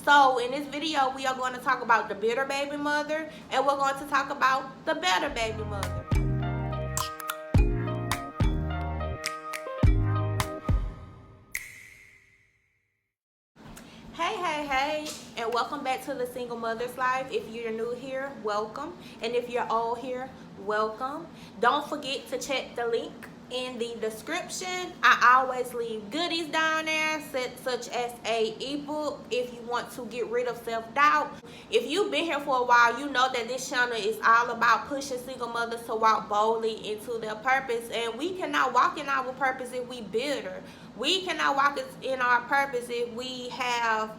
So in this video, we are going to talk about the bitter baby mother, and we're going to talk about the better baby mother. Hey, and welcome back to the Single Mother's Life. If you're new here, welcome. And if you're old here, welcome. Don't forget to check the link in the description. I always leave goodies down there, such as a ebook if you want to get rid of self-doubt. If you've been here for a while, you know that this channel is all about pushing single mothers to walk boldly into their purpose. And we cannot walk in our purpose if we bitter. We cannot walk in our purpose if we have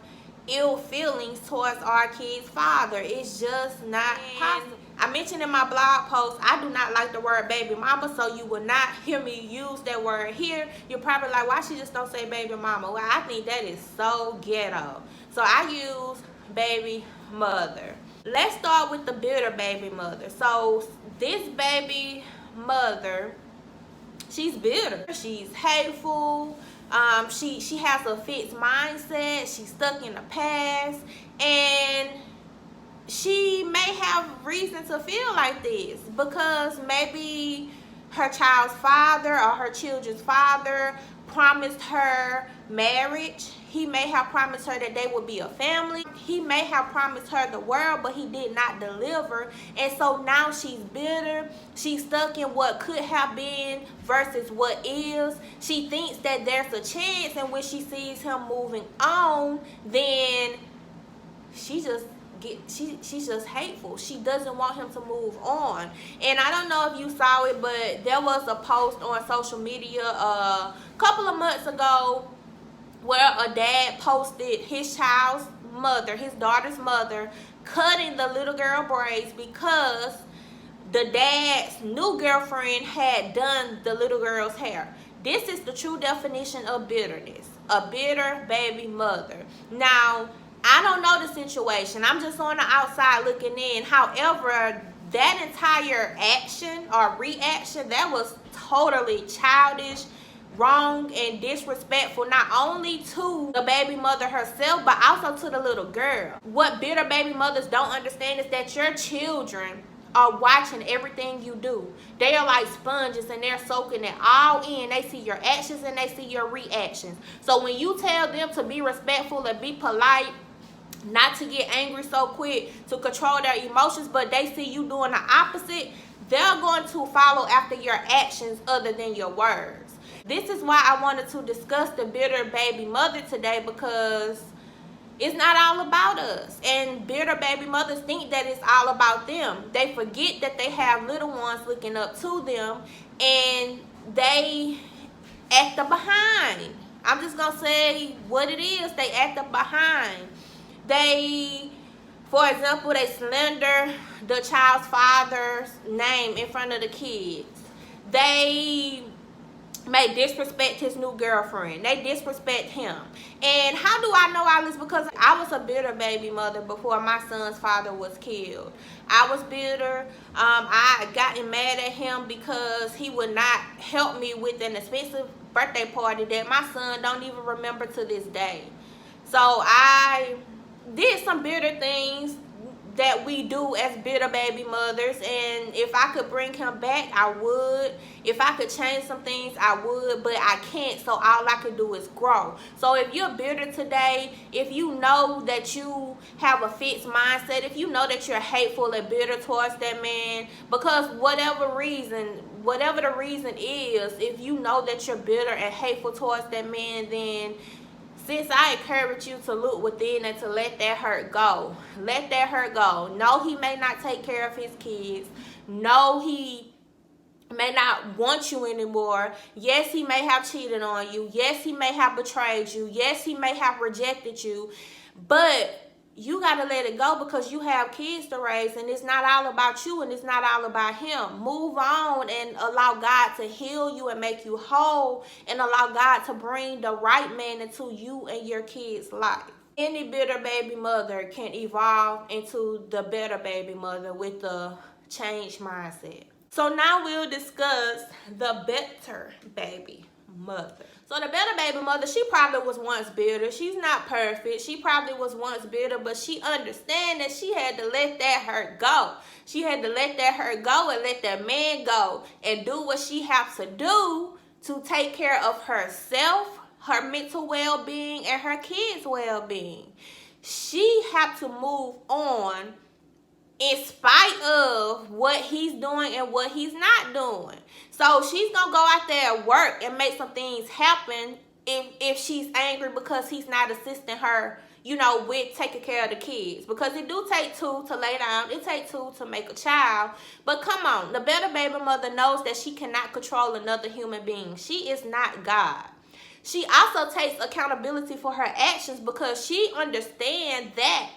ill feelings towards our kid's father. It's just not possible. I mentioned in my blog post, I do not like the word baby mama, so you will not hear me use that word here. You're probably like, why she just don't say baby mama? Well, I think that is so ghetto. So I use baby mother. Let's start with the bitter baby mother. So this baby mother, she's bitter. She's hateful. She has a fixed mindset. She's stuck in the past, and she may have reason to feel like this because maybe her child's father or her children's father promised her marriage. He may have promised her that they would be a family. He may have promised her the world, but he did not deliver. And so now she's bitter. She's stuck in what could have been versus what is. She thinks that there's a chance, and when she sees him moving on, then she's just hateful. She doesn't want him to move on. And I don't know if you saw it, but there was a post on social media a couple of months ago where a dad posted his child's mother, his daughter's mother, cutting the little girl braids because the dad's new girlfriend had done the little girl's hair. This is the true definition of bitterness, a bitter baby mother. Now, I don't know the situation. I'm just on the outside looking in. However, that entire action or reaction, that was totally childish, wrong, and disrespectful, not only to the baby mother herself, but also to the little girl. What bitter baby mothers don't understand is that your children are watching everything you do. They are like sponges, and they're soaking it all in. They see your actions and they see your reactions. So when you tell them to be respectful and be polite, not to get angry so quick, to control their emotions, but they see you doing the opposite, they're going to follow after your actions other than your words. This is why I wanted to discuss the bitter baby mother today, because it's not all about us. And bitter baby mothers think that it's all about them. They forget that they have little ones looking up to them, and they act behind. I'm just going to say what it is. They act behind. They, for example, they slander the child's father's name in front of the kids. They may disrespect his new girlfriend. They disrespect him. And how do I know all this? Because I was a bitter baby mother before my son's father was killed. I was bitter. I gotten mad at him because he would not help me with an expensive birthday party that my son don't even remember to this day. So I did some bitter things that we do as bitter baby mothers, and if I could bring him back, I would. If I could change some things, I would, but I can't, so all I could do is grow. So if you're bitter today, if you know that you have a fixed mindset, if you know that you're hateful and bitter towards that man, because whatever the reason is, if you know that you're bitter and hateful towards that man, then sis, I encourage you to look within and to let that hurt go. Let that hurt go. No, he may not take care of his kids. No, he may not want you anymore. Yes, he may have cheated on you. Yes, he may have betrayed you. Yes, he may have rejected you. But you got to let it go, because you have kids to raise, and it's not all about you, and it's not all about him. Move on and allow God to heal you and make you whole, and allow God to bring the right man into you and your kids' life. Any bitter baby mother can evolve into the better baby mother with the changed mindset. So now we'll discuss the better baby mother. So the better baby mother, she probably was once bitter. She's not perfect. She probably was once bitter, but she understands that she had to let that hurt go. She had to let that hurt go and let that man go and do what she has to do to take care of herself, her mental well-being, and her kids' well-being. She had to move on in spite of what he's doing and what he's not doing. So she's going to go out there and work and make some things happen if she's angry because he's not assisting her, you know, with taking care of the kids. Because it do take two to lay down. It takes two to make a child. But come on, the better baby mother knows that she cannot control another human being. She is not God. She also takes accountability for her actions because she understands that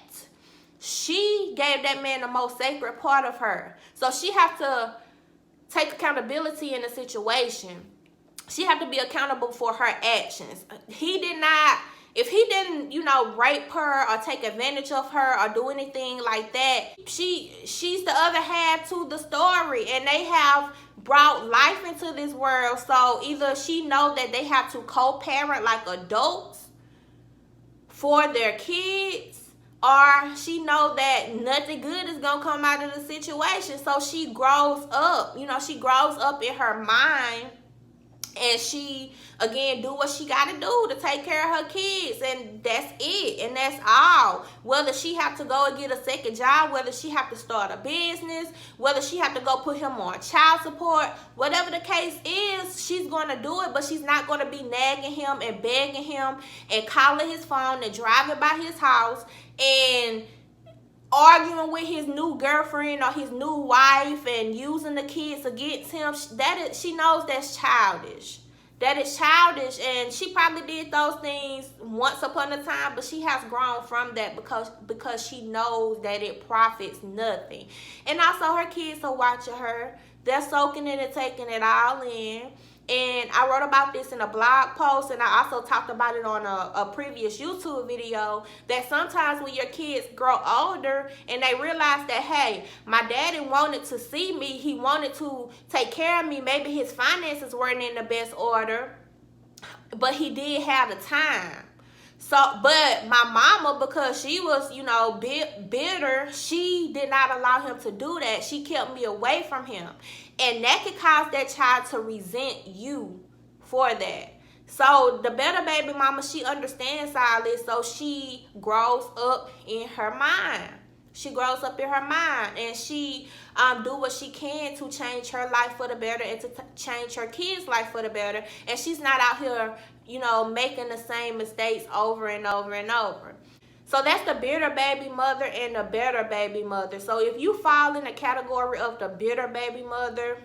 she gave that man the most sacred part of her. So she has to take accountability in the situation. She has to be accountable for her actions. If he didn't, you know, rape her or take advantage of her or do anything like that, she's the other half to the story, and they have brought life into this world. So either she knows that they have to co-parent like adults for their kids, or she knows that nothing good is going to come out of the situation. So she grows up, you know, she grows up in her mind, and she, again, do what she got to do to take care of her kids. And that's it. And that's all. Whether she have to go and get a second job, whether she have to start a business, whether she have to go put him on child support, whatever the case is, she's going to do it. But she's not going to be nagging him and begging him and calling his phone and driving by his house and arguing with his new girlfriend or his new wife and using the kids against him. She knows that's childish. That is childish, and she probably did those things once upon a time, but she has grown from that because she knows that it profits nothing. And also her kids are watching her. They're soaking it and taking it all in. And I wrote about this in a blog post, and I also talked about it on a previous YouTube video, that sometimes when your kids grow older and they realize that, hey, my daddy wanted to see me, he wanted to take care of me, maybe his finances weren't in the best order, but he did have the time. So, but my mama, because she was, you know, bitter, she did not allow him to do that. She kept me away from him. And that could cause that child to resent you for that. So the better baby mama, she understands all this. So she grows up in her mind. She grows up in her mind, and she do what she can to change her life for the better and to change her kids' life for the better. And she's not out here, you know, making the same mistakes over and over and over. So that's the bitter baby mother and the better baby mother. So if you fall in the category of the bitter baby mother,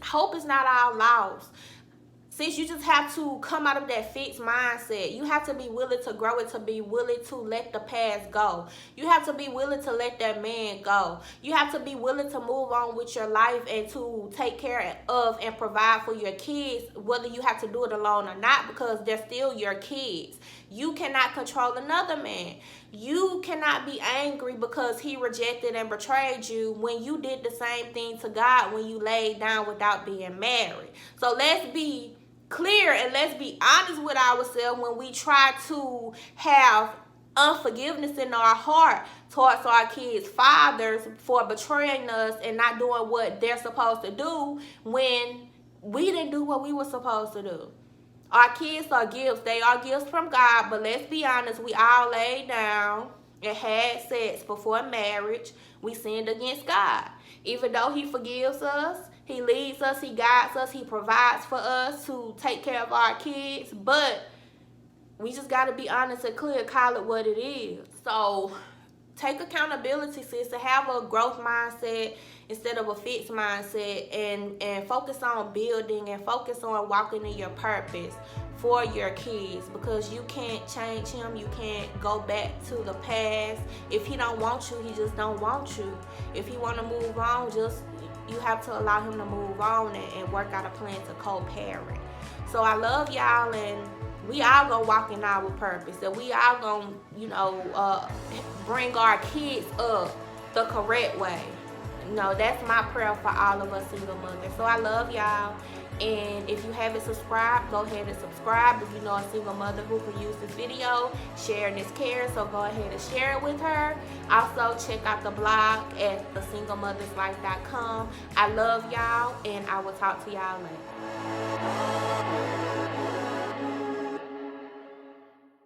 hope is not all lost. Since you just have to come out of that fixed mindset, you have to be willing to grow and to be willing to let the past go. You have to be willing to let that man go. You have to be willing to move on with your life and to take care of and provide for your kids, whether you have to do it alone or not, because they're still your kids. You cannot control another man. You cannot be angry because he rejected and betrayed you when you did the same thing to God when you laid down without being married. So let's be clear and let's be honest with ourselves when we try to have unforgiveness in our heart towards our kids' fathers for betraying us and not doing what they're supposed to do when we didn't do what we were supposed to do. Our kids are gifts. They are gifts from God, but let's be honest, we all laid down and had sex before marriage. We sinned against God. Even though he forgives us, he leads us, he guides us, he provides for us to take care of our kids, but we just got to be honest and clear, call it what it is. So take accountability, sis, to have a growth mindset instead of a fixed mindset, and focus on building and focus on walking in your purpose for your kids, because you can't change him. You can't go back to the past. If he don't want you, he just don't want you. If he want to move on, you have to allow him to move on and work out a plan to co-parent. So I love y'all, and we all gonna walk in our purpose, and we all gonna, bring our kids up the correct way. That's my prayer for all of us single mothers. So I love y'all, And if you haven't subscribed, go ahead and subscribe. If you know a single mother who could use this video, sharing is caring, so go ahead and share it with her. Also, check out the blog at thesinglemotherslife.com. I love y'all, and I will talk to y'all later.